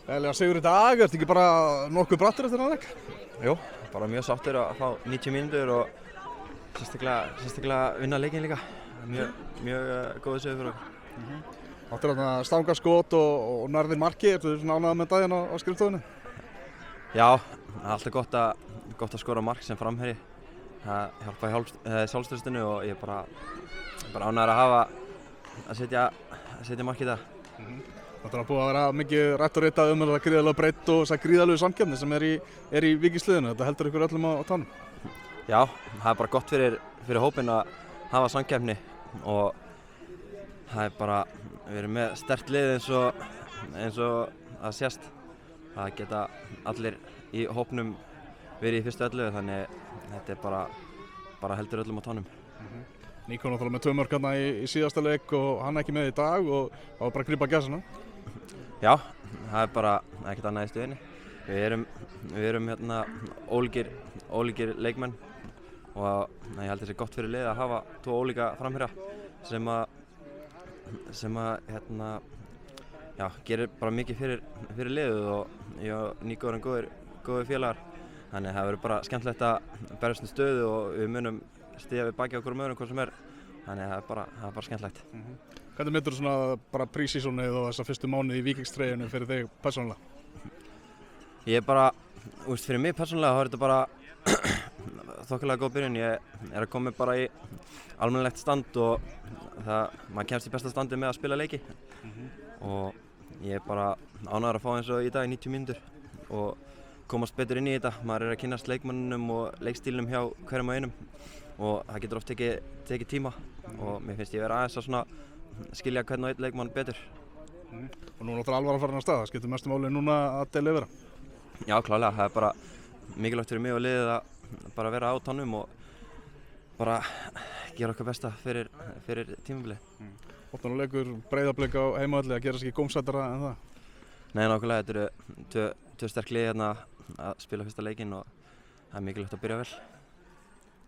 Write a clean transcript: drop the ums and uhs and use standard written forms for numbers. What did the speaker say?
Eða sigur í dag, ertu ekki bara nokkuð brattur eftir þennan leik? Jú, bara mjög sáttur að fá 90 mínútur og sérstaklega vinna leikinn líka. Mjög góður sigur fyrir okkur. Áttir þarna stangarskot og nærðir marki, ertu svona ánægður með daginn á skrifstofunni? Já, það er alltaf gott að skora mark sem framherji. Það hjálpa sjálfstraustinu og ég er bara ánægður að setja mark í dag. Það búið að vera mikið rætt og ritað um þetta gríðarlega breitt og þessa gríðarlegu samkeppni sem er í Víkingsliðinu. Þetta heldur ykkur öllum á tánum? Já, það er bara gott fyrir hópinn að hafa samkeppni og það er bara, við erum með sterkt lið eins og það sést. Það geta allir í hópnum verið í fyrstu 11, þannig þetta er bara heldur öllum á tánum. Níko náttúrulega með 2 mörk hérna í síðasta leik og hann ekki með í dag og það var bara að grípa gæsina. Já, það er bara ekkert annað í stöðinni. Við erum hérna ólíkir leikmenn og ég held að það sé gott fyrir liðið að hafa 2 ólíka framherja sem gerir bara mikið fyrir liðið og ég og Níko erum góðir félagar. Þannig það verður bara skemmtilegt að berjast um stöðu og við munum stíga við baki okkur öðrum hvað sem er. Þannig það er bara skemmtilegt. Hvernig metur þú svona bara pre-seasonið og þessa fyrstu mánuði í Víkingstreyjunni fyrir þig persónulega? Ég er bara, fyrir mig persónulega þá er þetta bara þokkalega góð byrjun. Ég er að koma bara í almennilegt stand og maður kemst í besta standi með að spila leiki. Og ég er bara ánægður að fá eins og í dag 90 mínútur og komast betur inn í þetta. Maður er að kynnast leikmönnunum og leikstílnum hjá hverjum og einum og það getur oft tekið tíma og mér finnst ég vera aðeins að svona skilja hvern og einn leikmann betur. Og nú er náttúrulega alvara farin af stað, það skiptir mestu máli núna að delivera? Já, klárlega, það er bara mikilvægt fyrir mig og liðið að bara vera á tánum og bara gera okkar besta fyrir tímabilið. Óttan og leikur Breiðablik á heimavelli, að gerast ekki gómsættara en það? Nei, nákvæmlega, þetta eru tvö sterk lið hérna að spila fyrsta leikinn og það er mikilvægt að byrja vel.